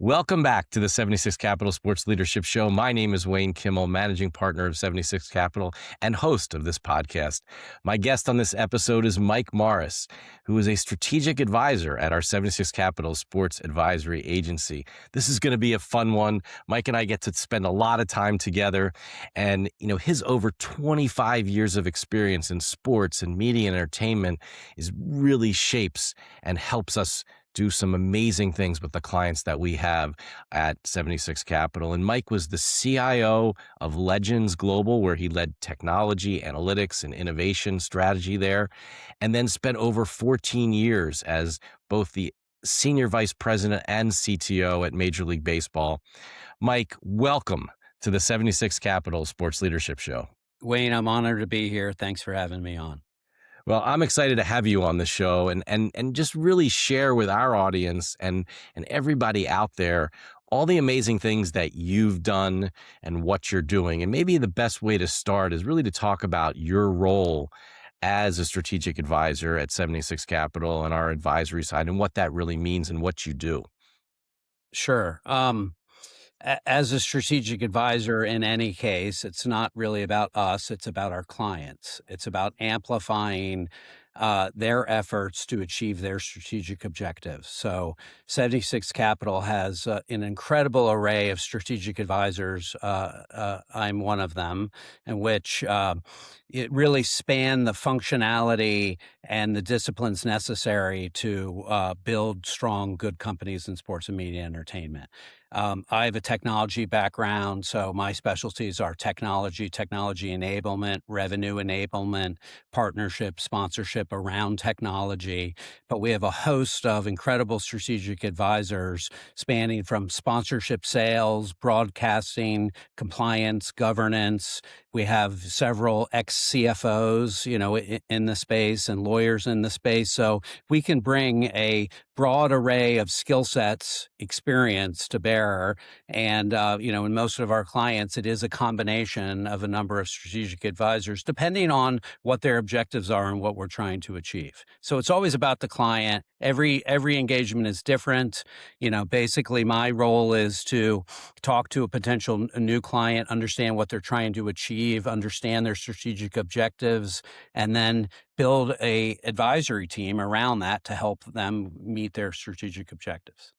Welcome back to the 76 Capital Sports Leadership Show. My name is Wayne Kimmel, managing partner of 76 Capital and host of this podcast. My guest on this episode is Mike Morris, who is a strategic advisor at our 76 Capital Sports Advisory agency. This is going to be a fun one. Mike and I get to spend a lot of time together, and his over 25 years of experience in sports and media and entertainment is really shapes and helps us do some amazing things with the clients that we have at 76 Capital. And Mike was the CIO of Legends Global, where he led technology, analytics, and innovation strategy there, and then spent over 14 years as both the senior vice president and CTO at Major League Baseball. Mike, welcome to the 76 Capital Sports Leadership Show. Wayne, I'm honored to be here. Thanks for having me on. Well, I'm excited to have you on the show and just really share with our audience and everybody out there all the amazing things that you've done and what you're doing. And maybe the best way to start is really to talk about your role as a strategic advisor at 76 Capital and our advisory side and what that really means and what you do. Sure. As a strategic advisor, in any case, it's not really about us. It's about our clients. It's about amplifying their efforts to achieve their strategic objectives. So 76 Capital has an incredible array of strategic advisors. I'm one of them, in which it really span the functionality and the disciplines necessary to build strong, good companies in sports and media entertainment. I have a technology background, so my specialties are technology enablement, revenue enablement, partnership, sponsorship around technology. But we have a host of incredible strategic advisors spanning from sponsorship sales, broadcasting, compliance, governance. We have several ex-CFOs, in the space and lawyers in the space. So we can bring a broad array of skill sets, experience to bear. And, in most of our clients, it is a combination of a number of strategic advisors, depending on what their objectives are and what we're trying to achieve. So it's always about the client. Every engagement is different. Basically my role is to talk to a new client, understand what they're trying to achieve, understand their strategic objectives, and then build a advisory team around that to help them meet their strategic objectives.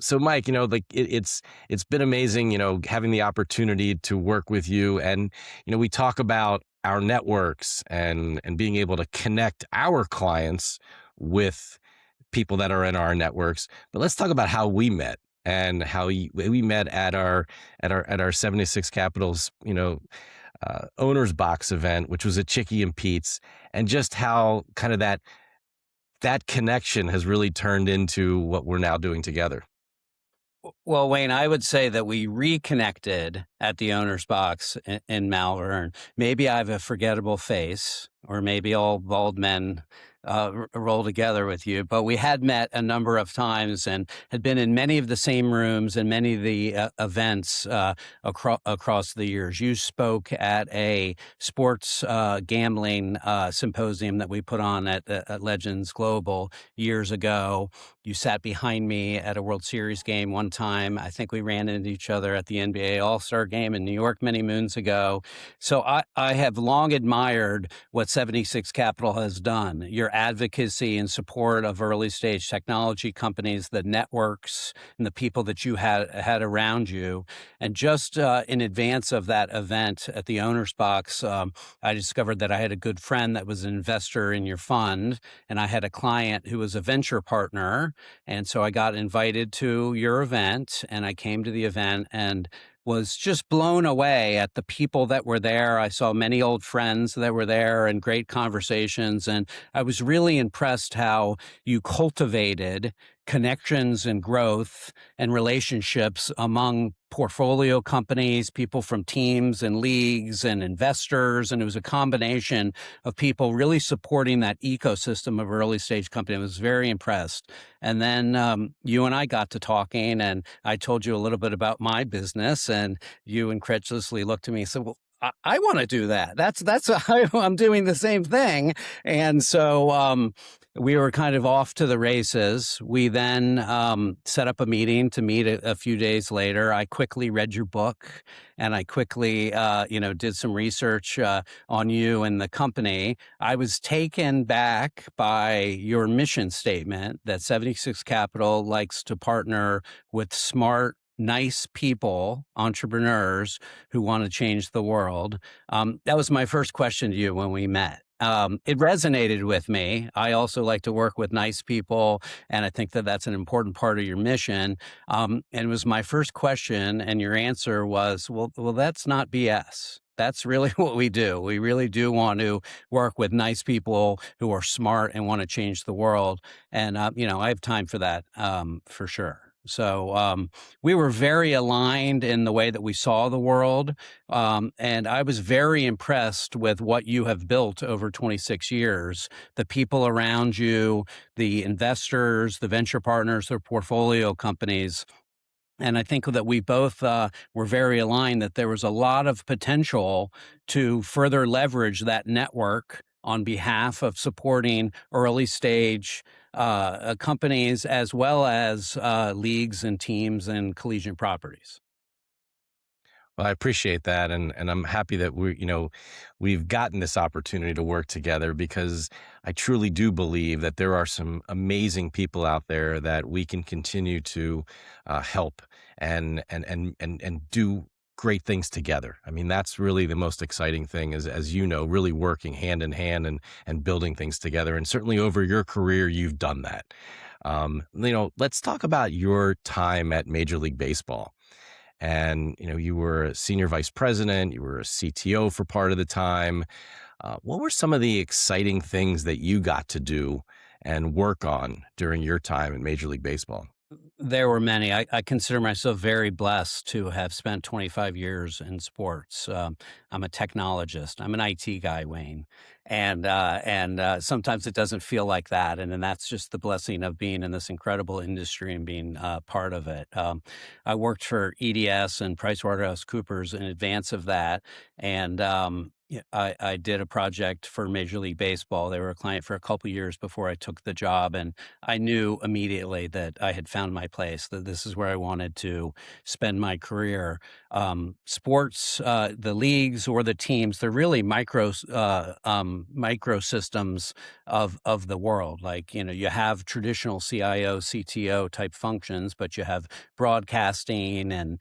So Mike, it's been amazing, having the opportunity to work with you. And, we talk about our networks and being able to connect our clients with people that are in our networks. But let's talk about how we met and how we met at our 76 Capitals, Owners Box event, which was at Chicky and Pete's, and just how kind of that connection has really turned into what we're now doing together. Well, Wayne, I would say that we reconnected at the Owner's Box in Malvern. Maybe I have a forgettable face, or maybe all bald men roll together with you, but we had met a number of times and had been in many of the same rooms and many of the events across the years. You spoke at a sports gambling symposium that we put on at Legends Global years ago. You sat behind me at a World Series game one time. I think we ran into each other at the NBA All-Star game in New York many moons ago. So I have long admired what 76 Capital has done. Your advocacy and support of early stage technology companies, the networks and the people that you had around you. And just in advance of that event at the Owner's Box, I discovered that I had a good friend that was an investor in your fund, and I had a client who was a venture partner. And so I got invited to your event, and I came to the event and was just blown away at the people that were there. I saw many old friends that were there and great conversations. And I was really impressed how you cultivated connections and growth and relationships among portfolio companies, people from teams and leagues and investors. And it was a combination of people really supporting that ecosystem of early stage company. I was very impressed. And then you and I got to talking, and I told you a little bit about my business, and you incredulously looked at me and said, well, I want to do that. That's I'm doing the same thing. And so we were kind of off to the races. We then set up a meeting to meet a few days later. I quickly read your book, and I quickly did some research on you and the company. I was taken back by your mission statement that 76 Capital likes to partner with smart, nice people, entrepreneurs who want to change the world. That was my first question to you when we met. It resonated with me. I also like to work with nice people, and I think that that's an important part of your mission. And it was my first question, and your answer was, well, that's not BS. That's really what we do. We really do want to work with nice people who are smart and want to change the world. And, I have time for that, for sure. So we were very aligned in the way that we saw the world. And I was very impressed with what you have built over 26 years. The people around you, the investors, the venture partners, their portfolio companies. And I think that we both were very aligned that there was a lot of potential to further leverage that network on behalf of supporting early stage companies as well as leagues and teams and collegiate properties. Well, I appreciate that, and I'm happy that we've gotten this opportunity to work together because I truly do believe that there are some amazing people out there that we can continue to help and do great things together. I mean, that's really the most exciting thing, is, as you know, really working hand in hand and building things together. And certainly over your career, you've done that. Let's talk about your time at Major League Baseball. And you were a senior vice president, you were a CTO for part of the time. What were some of the exciting things that you got to do and work on during your time in Major League Baseball? There were many. I consider myself very blessed to have spent 25 years in sports. I'm a technologist. I'm an IT guy, Wayne, and sometimes it doesn't feel like that. And then that's just the blessing of being in this incredible industry and being part of it. I worked for EDS and PricewaterhouseCoopers in advance of that, and yeah, I did a project for Major League Baseball. They were a client for a couple years before I took the job, and I knew immediately that I had found my place, that this is where I wanted to spend my career. Sports, the leagues or the teams, they're really micro systems of the world. Like, you have traditional CIO, CTO type functions, but you have broadcasting and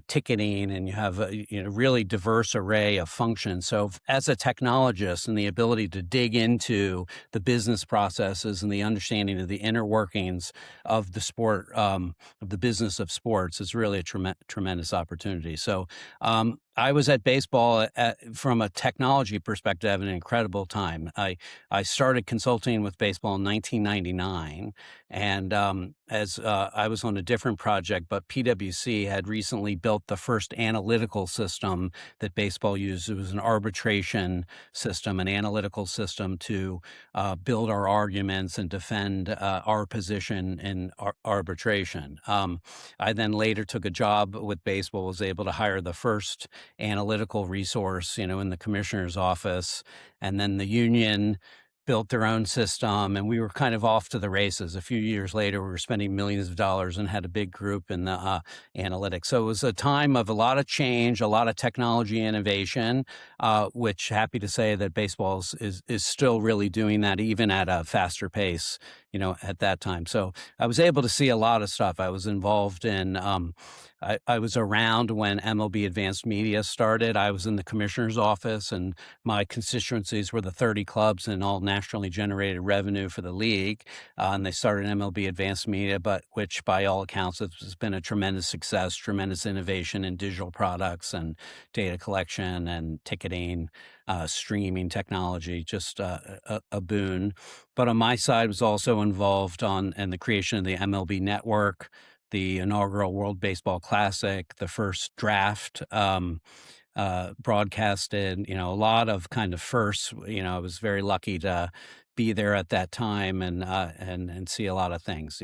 ticketing, and you have a really diverse array of functions. So as a technologist, and the ability to dig into the business processes and the understanding of the inner workings of the sport, of the business of sports, is really a tremendous opportunity. So I was at baseball from a technology perspective, having an incredible time. I started consulting with baseball in 1999, and as I was on a different project, but PwC had recently built the first analytical system that baseball used. It was an arbitration system, an analytical system to build our arguments and defend our position in arbitration. I then later took a job with baseball, was able to hire the first analytical resource, in the commissioner's office. And then the union built their own system, and we were kind of off to the races. A few years later, we were spending millions of dollars and had a big group in the analytics. So it was a time of a lot of change, a lot of technology innovation, which, happy to say that baseball is still really doing that, even at a faster pace, at that time. So I was able to see a lot of stuff. I was involved in I was around when MLB Advanced Media started. I was in the commissioner's office, and my constituencies were the 30 clubs and all nationally generated revenue for the league. And they started MLB Advanced Media, but which by all accounts has been a tremendous success, tremendous innovation in digital products and data collection and ticketing, streaming technology, just a boon. But on my side, was also involved in the creation of the MLB Network, the inaugural World Baseball Classic, the first draft broadcasted, a lot of kind of firsts. I was very lucky to be there at that time and see a lot of things.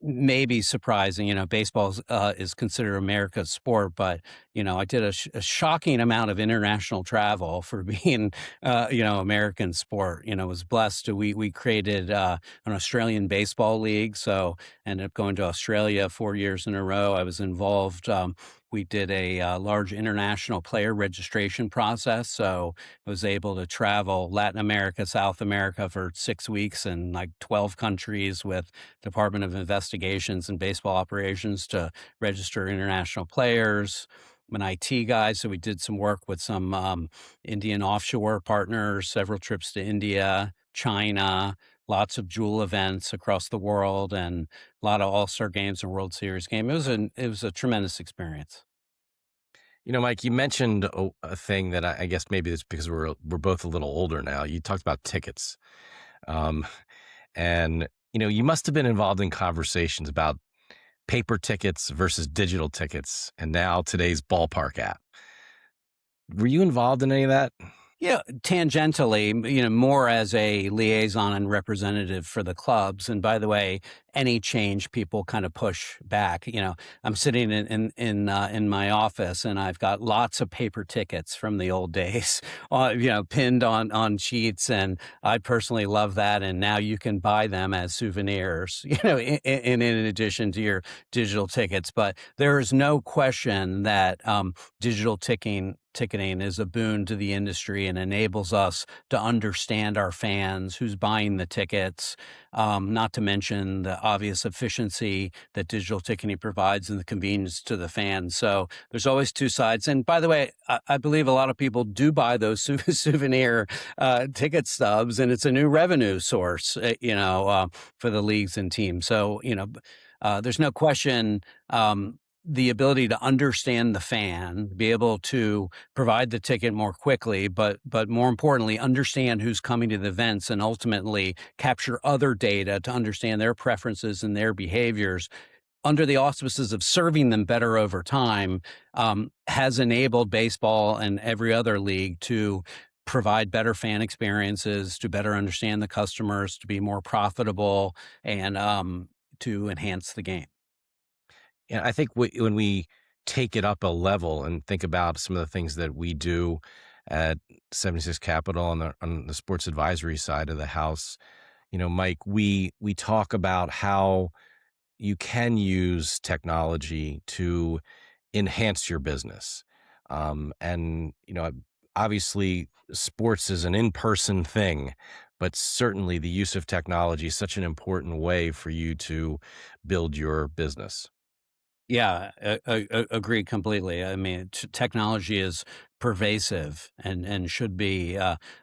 maybe surprising. Baseball is considered America's sport, but I did a shocking amount of international travel for being American sport. Was blessed to we created an Australian baseball league, so ended up going to Australia 4 years in a row. I was involved. We did a large international player registration process, so I was able to travel Latin America, South America for 6 weeks in like 12 countries with Department of Investigations and baseball operations to register international players. I'm an IT guy, so we did some work with some Indian offshore partners, several trips to India, China, lots of jewel events across the world, and a lot of All-Star games and World Series game. It was a tremendous experience. Mike, you mentioned a thing that I guess maybe it's because we're both a little older now. You talked about tickets, um, and you must have been involved in conversations about paper tickets versus digital tickets, and now today's ballpark app. Were you involved in any of that? Yeah, tangentially, more as a liaison and representative for the clubs. And by the way, any change people kind of push back. I'm sitting in my office, and I've got lots of paper tickets from the old days, pinned on sheets, and I personally love that. And now you can buy them as souvenirs, in addition to your digital tickets. But there is no question that digital ticketing is a boon to the industry and enables us to understand our fans, who's buying the tickets, not to mention the obvious efficiency that digital ticketing provides and the convenience to the fans. So there's always two sides. And by the way, I believe a lot of people do buy those souvenir ticket stubs, and it's a new revenue source, for the leagues and teams. So, there's no question. The ability to understand the fan, be able to provide the ticket more quickly, but more importantly, understand who's coming to the events and ultimately capture other data to understand their preferences and their behaviors under the auspices of serving them better over time, has enabled baseball and every other league to provide better fan experiences, to better understand the customers, to be more profitable, and to enhance the game. Yeah, I think when we take it up a level and think about some of the things that we do at 76 Capital on the sports advisory side of the house, Mike, we talk about how you can use technology to enhance your business. And obviously sports is an in-person thing, but certainly the use of technology is such an important way for you to build your business. Yeah, agreed completely. I mean, technology is pervasive and should be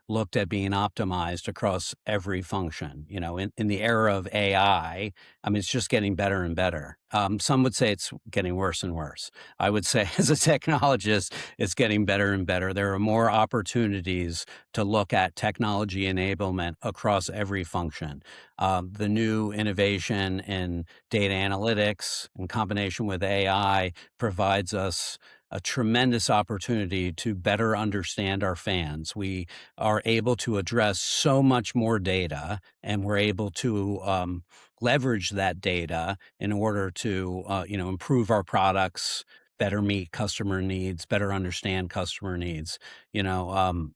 looked at being optimized across every function. In the era of AI, I mean, it's just getting better and better. Some would say it's getting worse and worse. I would say, as a technologist, it's getting better and better. There are more opportunities to look at technology enablement across every function. The new innovation in data analytics in combination with AI provides us a tremendous opportunity to better understand our fans. We are able to address so much more data, and we're able to leverage that data in order to improve our products, better meet customer needs, better understand customer needs. You know,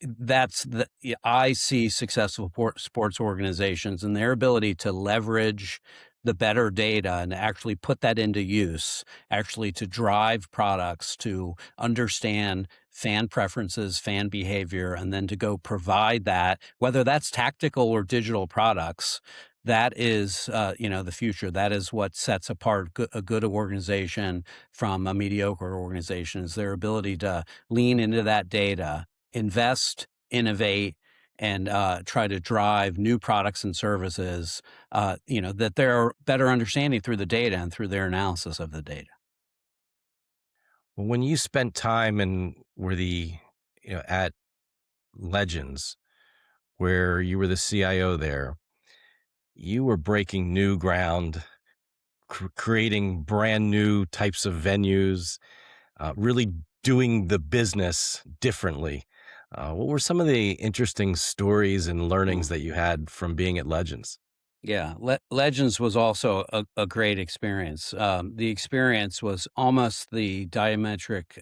that's the yeah, I see successful sports organizations and their ability to leverage the better data and actually put that into use, actually to drive products, to understand fan preferences, fan behavior, and then to go provide that, whether that's tactical or digital products. That is, the future. That is what sets apart a good organization from a mediocre organization, is their ability to lean into that data, invest, innovate, and try to drive new products and services, that they're better understanding through the data and through their analysis of the data. Well, when you spent time and were at Legends, where you were the CIO there, you were breaking new ground, creating brand new types of venues, really doing the business differently. What were some of the interesting stories and learnings that you had from being at Legends? Yeah, Legends was also a great experience. The experience was almost the diametric,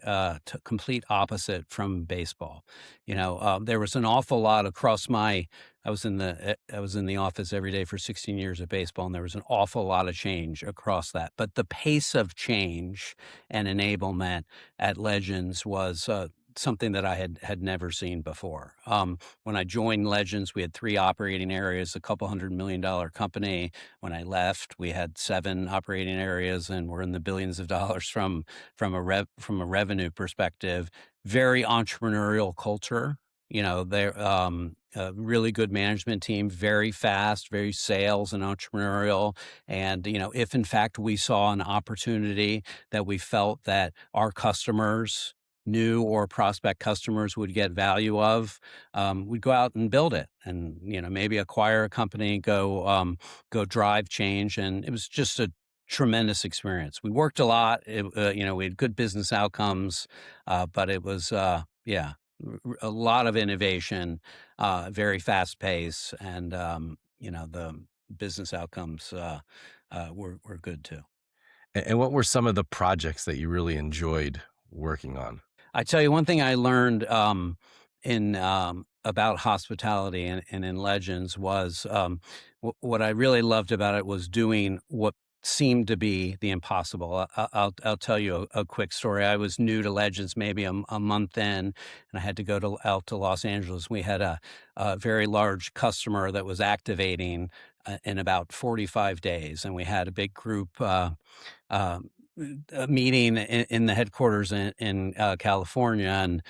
complete opposite from baseball. There was an awful lot across my. I was in the office every day for 16 years of baseball, and there was an awful lot of change across that. But the pace of change and enablement at Legends was something that I had never seen before. When I joined Legends, we had 3 operating areas, a couple $100 million company. When I left, we had 7 operating areas, and we're in the billions of dollars from a revenue perspective. Very entrepreneurial culture. They're a really good management team, very fast, very sales and entrepreneurial. And if in fact we saw an opportunity that we felt that our customers, new or prospect customers, would get value of, we'd go out and build it, and maybe acquire a company, go drive change, and it was just a tremendous experience. We worked a lot. We had good business outcomes, but it was a lot of innovation, very fast pace, and the business outcomes were good too. And what were some of the projects that you really enjoyed working on? I tell you one thing I learned in about hospitality and in Legends was what I really loved about it was doing what seemed to be the impossible. I'll tell you a quick story. I was new to Legends, maybe a month in, and I had to go out to Los Angeles. We had a very large customer that was activating in about 45 days, and we had a big group. Uh, a meeting in the headquarters in California, and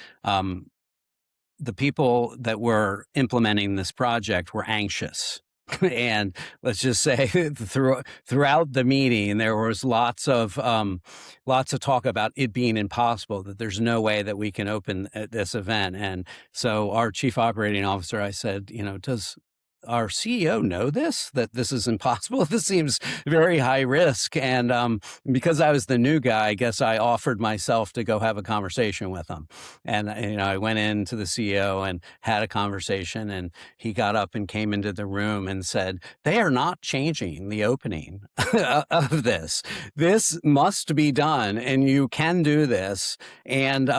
the people that were implementing this project were anxious. And let's just say throughout the meeting, there was lots of talk about it being impossible, that there's no way that we can open this event. And so our chief operating officer, I said, does our CEO know that this is impossible? This seems very high risk. And because I was the new guy, I guess I offered myself to go have a conversation with him. And I went into the CEO and had a conversation, and he got up and came into the room and said, "They are not changing the opening of this. This must be done, and you can do this." And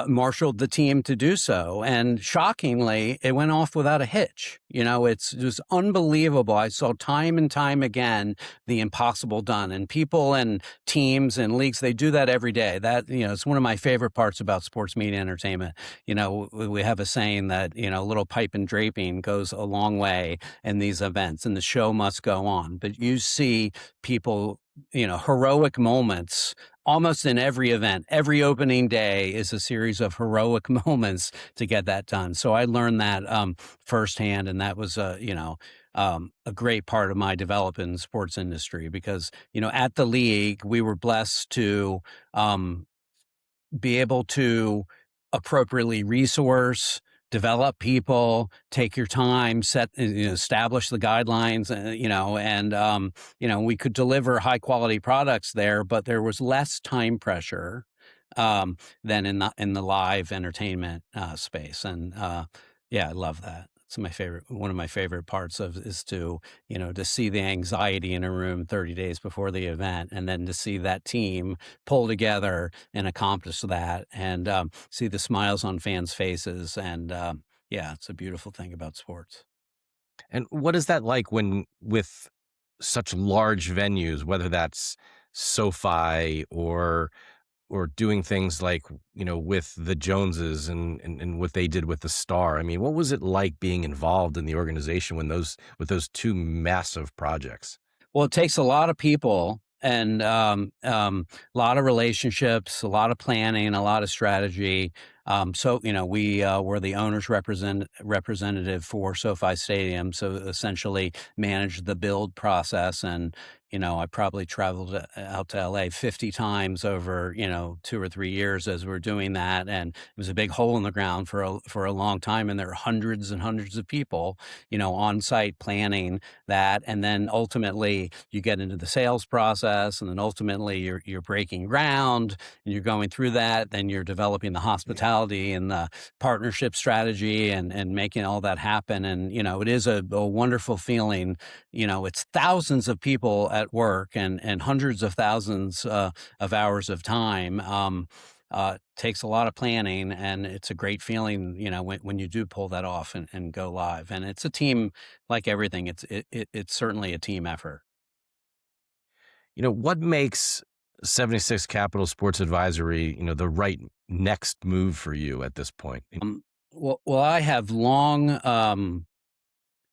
marshaled the team to do so. And shockingly, it went off without a hitch. It's just unbelievable. I saw time and time again the impossible done. And people and teams and leagues, they do that every day. That, it's one of my favorite parts about sports media entertainment. We have a saying that, a little pipe and draping goes a long way in these events, and the show must go on. But you see people, heroic moments almost in every event. Every opening day is a series of heroic moments to get that done. So I learned that firsthand, and that was a great part of my development in the sports industry, because at the league we were blessed to be able to appropriately resource, develop people, take your time, establish the guidelines, and we could deliver high quality products there, but there was less time pressure than in the live entertainment space. And I love that. It's one of my favorite parts is to see the anxiety in a room 30 days before the event, and then to see that team pull together and accomplish that, and see the smiles on fans' faces. And it's a beautiful thing about sports. And what is that like when with such large venues, whether that's SoFi or doing things like, with the Joneses and what they did with the Star? I mean, what was it like being involved in the organization with those two massive projects? Well, it takes a lot of people, and a lot of relationships, a lot of planning, a lot of strategy. So we were the owner's representative for SoFi Stadium, so essentially managed the build process. And I probably traveled out to LA 50 times over, 2 or 3 years as we're doing that. And it was a big hole in the ground for a long time. And there are hundreds and hundreds of people, on site planning that. And then ultimately you get into the sales process, and then ultimately you're breaking ground and you're going through that. Then you're developing the hospitality and the partnership strategy and making all that happen. And, it is a wonderful feeling. It's thousands of people at work and hundreds of thousands of hours of time. Takes a lot of planning, and it's a great feeling, when you do pull that off and go live. And it's a team, like everything. It's certainly a team effort. What makes 76 Capital Sports Advisory, the right next move for you at this point? Well, I have long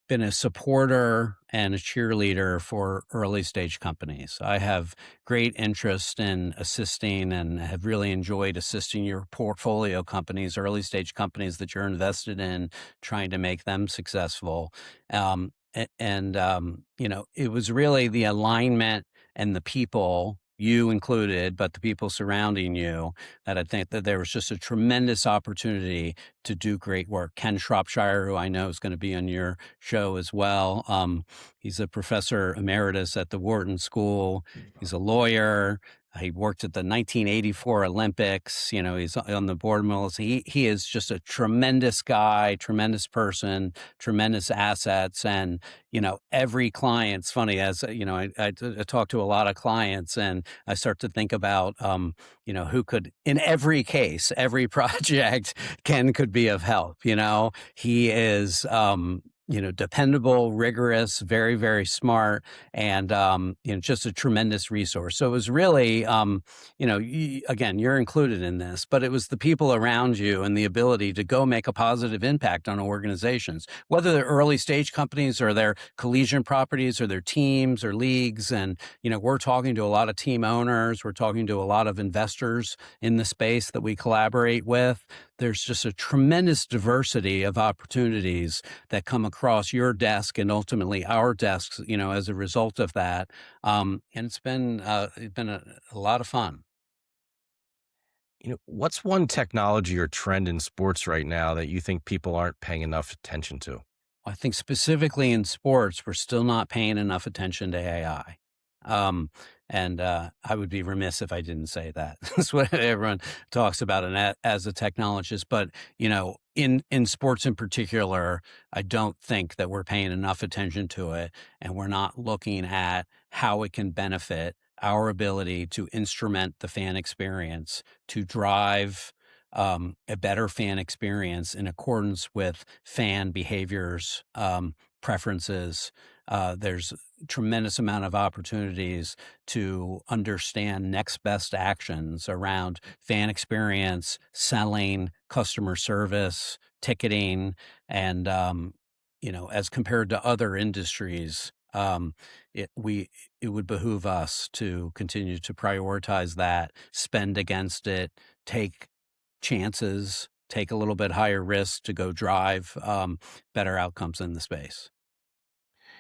been a supporter and a cheerleader for early stage companies. I have great interest in assisting and have really enjoyed assisting your portfolio companies, early stage companies that you're invested in, trying to make them successful. It was really the alignment and the people, you included, but the people surrounding you, that I think that there was just a tremendous opportunity to do great work. Ken Shropshire, who I know is going to be on your show as well. He's a professor emeritus at the Wharton School. He's a lawyer. He worked at the 1984 Olympics. He's on the board of Melissa. He is just a tremendous guy, tremendous person, tremendous assets. And, every client's funny, as, I talk to a lot of clients, and I start to think about, who could, in every case, every project, Ken could be of help. He is, dependable, rigorous, very, very smart, and, just a tremendous resource. So it was really, again, you're included in this, but it was the people around you and the ability to go make a positive impact on organizations, whether they're early stage companies or they're collegiate properties or their teams or leagues. And, we're talking to a lot of team owners. We're talking to a lot of investors in the space that we collaborate with. There's just a tremendous diversity of opportunities that come across your desk and ultimately our desks, as a result of that. And it's been a lot of fun. What's one technology or trend in sports right now that you think people aren't paying enough attention to? I think specifically in sports, we're still not paying enough attention to AI. I would be remiss if I didn't say that. That's what everyone talks about as a technologist. But, in sports in particular, I don't think that we're paying enough attention to it, and we're not looking at how it can benefit our ability to instrument the fan experience, to drive a better fan experience in accordance with fan behaviors, preferences. There's tremendous amount of opportunities to understand next best actions around fan experience, selling, customer service, ticketing, and as compared to other industries. It would behoove us to continue to prioritize that, spend against it, take chances, take a little bit higher risk to go drive better outcomes in the space.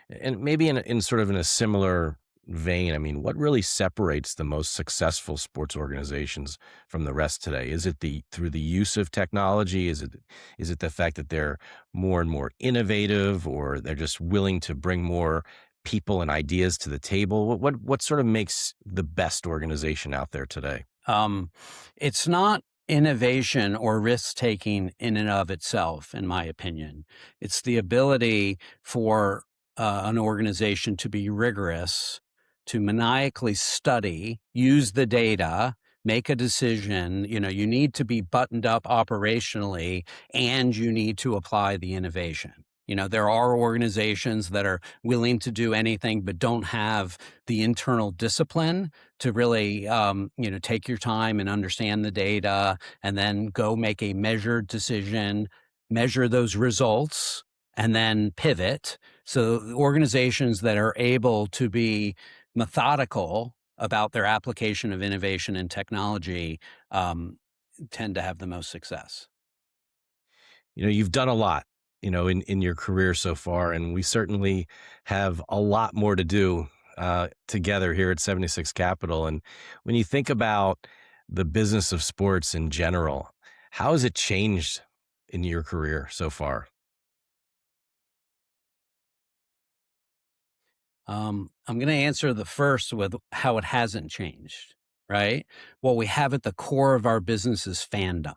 And maybe in sort of in a similar vein, I mean, what really separates the most successful sports organizations from the rest today? Is it through the use of technology? Is it the fact that they're more and more innovative, or they're just willing to bring more people and ideas to the table? What sort of makes the best organization out there today? Um, it's not innovation or risk taking in and of itself, in my opinion. It's the ability for an organization to be rigorous, to maniacally study, use the data, make a decision. You need to be buttoned up operationally, and you need to apply the innovation. There are organizations that are willing to do anything but don't have the internal discipline to really, take your time and understand the data and then go make a measured decision, measure those results, and then pivot. So the organizations that are able to be methodical about their application of innovation and technology tend to have the most success. You've done a lot, in your career so far, and we certainly have a lot more to do together here at 76 Capital. And when you think about the business of sports in general, how has it changed in your career so far? I'm going to answer the first with how it hasn't changed, right? What we have at the core of our business is fandom,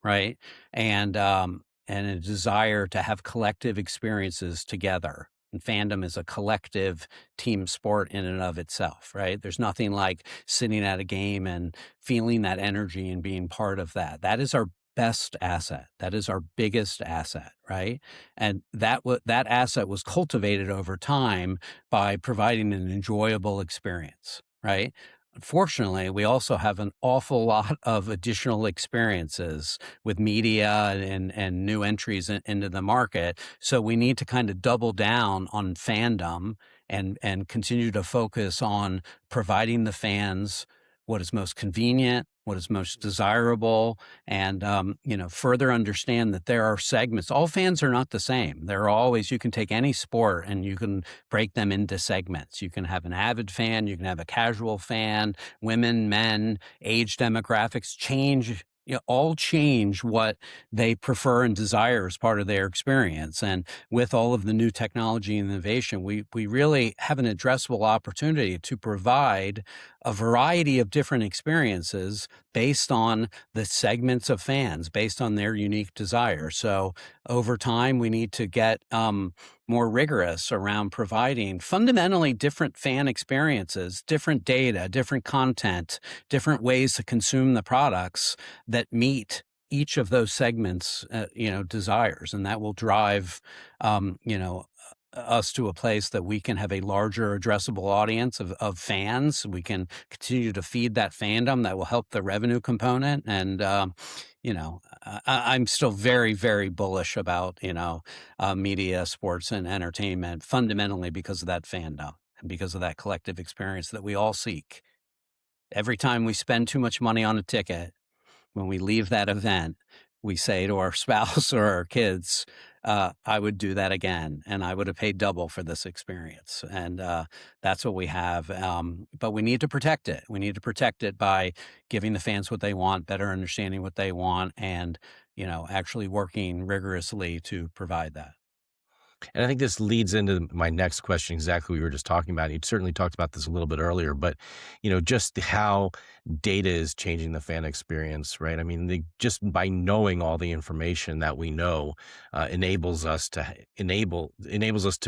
right? And a desire to have collective experiences together. And fandom is a collective team sport in and of itself, right? There's nothing like sitting at a game and feeling that energy and being part of that. That is our best asset. That is our biggest asset, right? And that asset was cultivated over time by providing an enjoyable experience, right? Unfortunately, we also have an awful lot of additional experiences with media and new entries into the market. So we need to kind of double down on fandom and continue to focus on providing the fans what is most convenient, what is most desirable, and further understand that there are segments. All fans are not the same. There are always, you can take any sport and you can break them into segments. You can have an avid fan, you can have a casual fan, women, men, age demographics change, all change what they prefer and desire as part of their experience. And with all of the new technology and innovation, we really have an addressable opportunity to provide a variety of different experiences based on the segments of fans, based on their unique desires. So over time, we need to get more rigorous around providing fundamentally different fan experiences, different data, different content, different ways to consume the products that meet each of those segments, desires, and that will drive, us to a place that we can have a larger addressable audience of fans. We can continue to feed that fandom that will help the revenue component. And, I'm still very, very bullish about, media, sports, and entertainment fundamentally because of that fandom and because of that collective experience that we all seek. Every time we spend too much money on a ticket, when we leave that event, we say to our spouse or our kids, I would do that again, and I would have paid double for this experience. And that's what we have. But we need to protect it. We need to protect it by giving the fans what they want, better understanding what they want, and actually working rigorously to provide that. And I think this leads into my next question, exactly what we were just talking about. You certainly talked about this a little bit earlier, but just how data is changing the fan experience, right? I mean, just by knowing all the information that we know, enables us to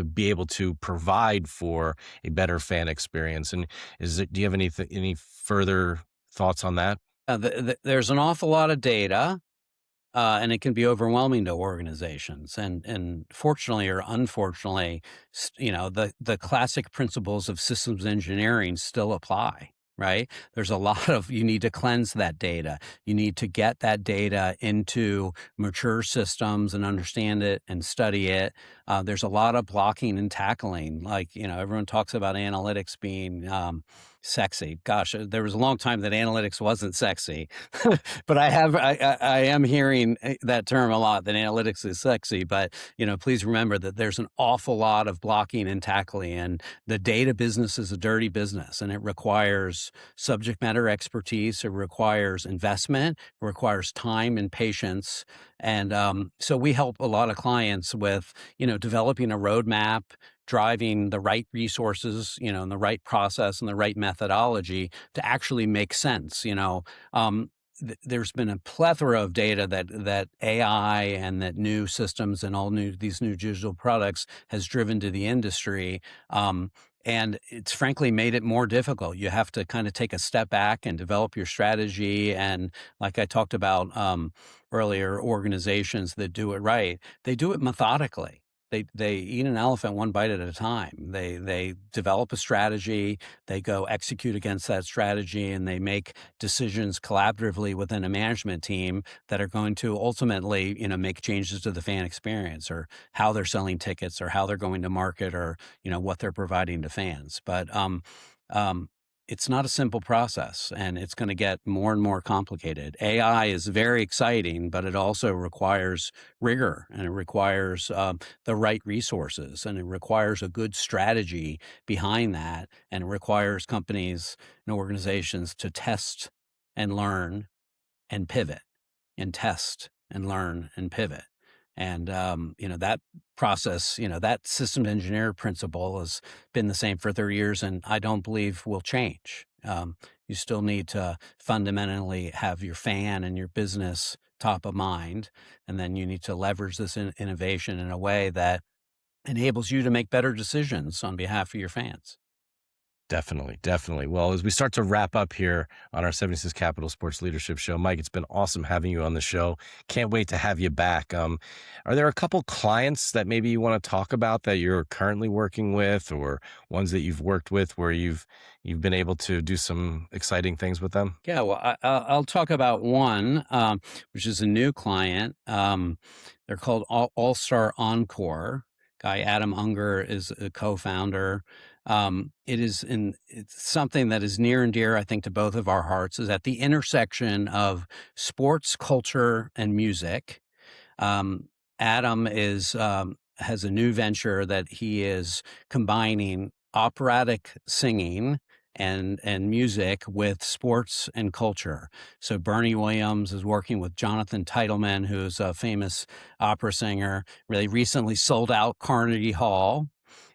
be able to provide for a better fan experience. And do you have any further thoughts on that? There's an awful lot of data. And it can be overwhelming to organizations. And fortunately or unfortunately, the classic principles of systems engineering still apply. Right? There's a lot of, you need to cleanse that data. You need to get that data into mature systems and understand it and study it. There's a lot of blocking and tackling. Like, everyone talks about analytics being sexy. Gosh, there was a long time that analytics wasn't sexy, but I am hearing that term a lot, that analytics is sexy. But, please remember that there's an awful lot of blocking and tackling, and the data business is a dirty business, and it requires subject matter expertise. It requires investment, it requires time and patience. And so we help a lot of clients with, developing a roadmap, driving the right resources, and the right process and the right methodology to actually make sense. There's been a plethora of data that AI and that new systems and these new digital products has driven to the industry. And it's frankly made it more difficult. You have to kind of take a step back and develop your strategy. And like I talked about earlier, organizations that do it right, they do it methodically. They eat an elephant one bite at a time. They develop a strategy, they go execute against that strategy, and they make decisions collaboratively within a management team that are going to ultimately, make changes to the fan experience, or how they're selling tickets, or how they're going to market, or what they're providing to fans. But it's not a simple process, and it's going to get more and more complicated. AI is very exciting, but it also requires rigor, and it requires the right resources, and it requires a good strategy behind that, and it requires companies and organizations to test and learn and pivot, and test and learn and pivot. And that process, that system engineer principle has been the same for 30 years, and I don't believe will change. You still need to fundamentally have your fan and your business top of mind, and then you need to leverage this innovation in a way that enables you to make better decisions on behalf of your fans. Definitely, definitely. Well, as we start to wrap up here on our 76 Capital Sports Leadership Show, Mike, it's been awesome having you on the show. Can't wait to have you back. Are there a couple clients that maybe you want to talk about that you're currently working with, or ones that you've worked with where you've been able to do some exciting things with them? Yeah, well, I'll talk about one, which is a new client. They're called All Star Encore. Guy Adam Unger is a co-founder. It's something that is near and dear, I think, to both of our hearts. Is at the intersection of sports, culture, and music. Um, Adam has a new venture that he is combining operatic singing and music with sports and culture. So Bernie Williams is working with Jonathan Teitelman, who's a famous opera singer. Really recently sold out Carnegie Hall,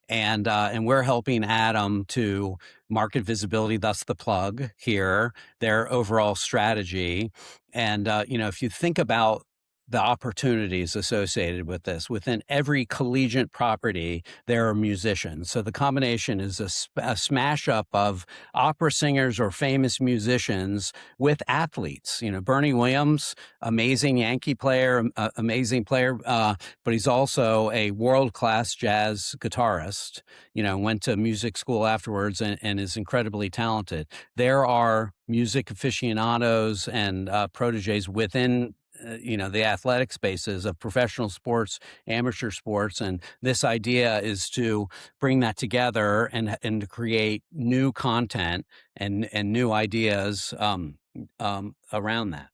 and we're helping Adam to market visibility, thus the plug here, their overall strategy. And if you think about the opportunities associated with this, within every collegiate property, there are musicians. So the combination is a smash up of opera singers or famous musicians with athletes. Bernie Williams, amazing Yankee player, amazing player, but he's also a world-class jazz guitarist, went to music school afterwards and is incredibly talented. There are music aficionados and proteges within the athletic spaces of professional sports, amateur sports. And this idea is to bring that together and to create new content and new ideas around that.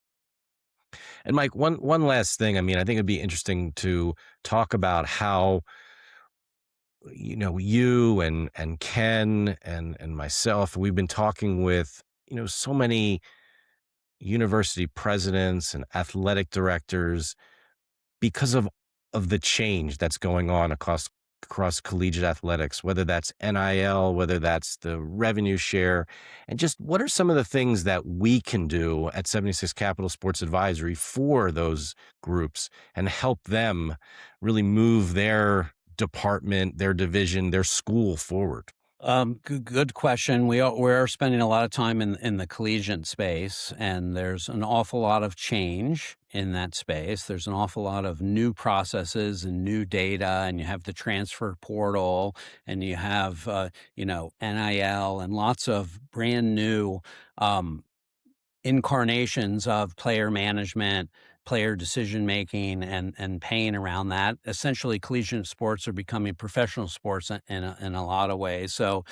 And Mike, one last thing. I mean, I think it'd be interesting to talk about how you and Ken and myself, we've been talking with so many university presidents and athletic directors because of the change that's going on across collegiate athletics, whether that's NIL, whether that's the revenue share, and just what are some of the things that we can do at 76 Capital Sports Advisory for those groups and help them really move their department, their division, their school forward? Good question. We are spending a lot of time in the collegiate space, and there's an awful lot of change in that space. There's an awful lot of new processes and new data, and you have the transfer portal, and you have NIL, and lots of brand new incarnations of player management, player decision making, and pain around that. Essentially, collegiate sports are becoming professional sports in a lot of ways. So,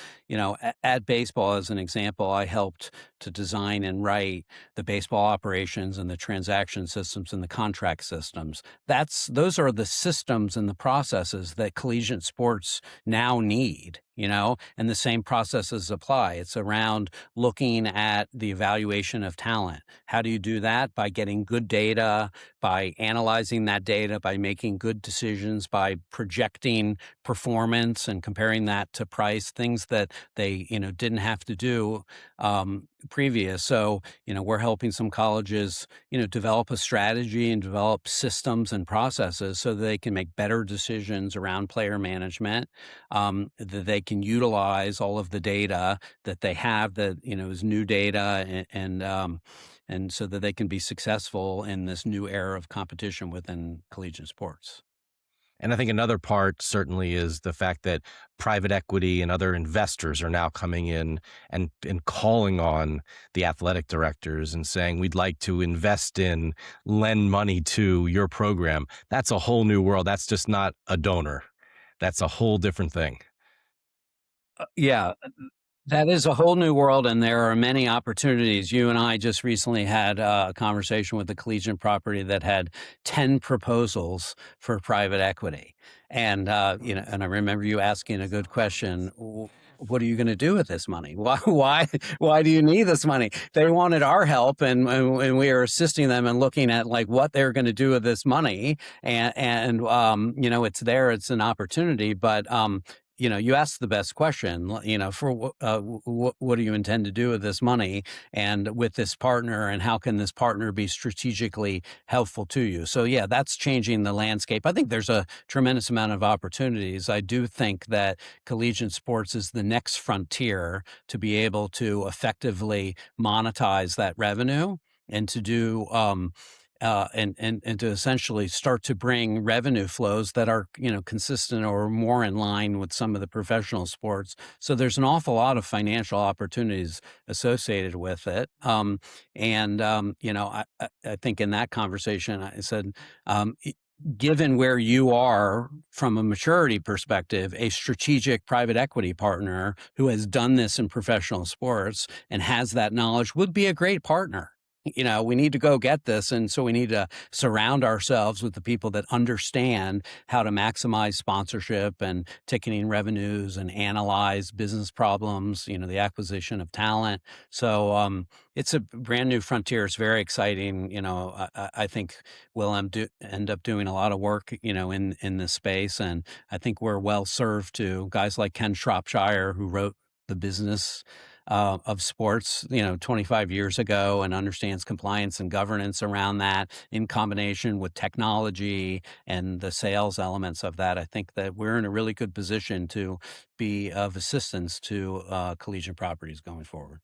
at baseball, as an example, I helped to design and write the baseball operations and the transaction systems and the contract systems. Those are the systems and the processes that collegiate sports now need. And the same processes apply. It's around looking at the evaluation of talent. How do you do that? By getting good data, by analyzing that data, by making good decisions, by projecting performance and comparing that to price, things that they, didn't have to do previous. So, we're helping some colleges, develop a strategy and develop systems and processes so that they can make better decisions around player management, that they can utilize all of the data that they have that, is new data and so that they can be successful in this new era of competition within collegiate sports. And I think another part certainly is the fact that private equity and other investors are now coming in and calling on the athletic directors and saying, we'd like to invest in, lend money to your program. That's a whole new world. That's just not a donor. That's a whole different thing. Yeah, That is a whole new world, and there are many opportunities. You and I just recently had a conversation with a Collegiate property that had 10 proposals for private equity. And, and I remember you asking a good question. What are you going to do with this money? Why do you need this money? They wanted our help, and we are assisting them and looking at like what they're going to do with this money. It's there, it's an opportunity, but, you asked the best question, for what do you intend to do with this money and with this partner, and how can this partner be strategically helpful to you? So yeah, that's changing the landscape. I think there's a tremendous amount of opportunities. I do think that collegiate sports is the next frontier to be able to effectively monetize that revenue and to do and to essentially start to bring revenue flows that are consistent or more in line with some of the professional sports. So there's an awful lot of financial opportunities associated with it. I think in that conversation I said, given where you are from a maturity perspective, a strategic private equity partner who has done this in professional sports and has that knowledge would be a great partner. We need to go get this. And so we need to surround ourselves with the people that understand how to maximize sponsorship and ticketing revenues and analyze business problems, the acquisition of talent. So it's a brand new frontier. It's very exciting. I think we'll end up doing a lot of work, in this space. And I think we're well served to guys like Ken Shropshire, who wrote The Business of Sports, 25 years ago, and understands compliance and governance around that in combination with technology and the sales elements of that. I think that we're in a really good position to be of assistance to collegiate properties going forward.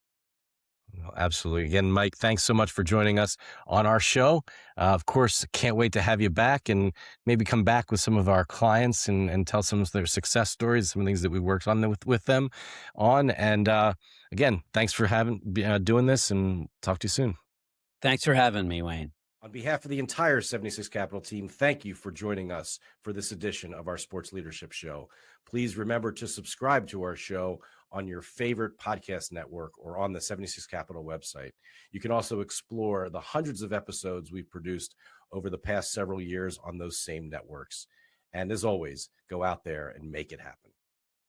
Well, absolutely. Again, Mike, thanks so much for joining us on our show. Of course, can't wait to have you back and maybe come back with some of our clients and tell some of their success stories, some of the things that we worked on with them on. And again, thanks for doing this, and talk to you soon. Thanks for having me, Wayne. On behalf of the entire 76 Capital team, thank you for joining us for this edition of our Sports Leadership Show. Please remember to subscribe to our show on your favorite podcast network or on the 76 Capital website. You can also explore the hundreds of episodes we've produced over the past several years on those same networks. And as always, go out there and make it happen.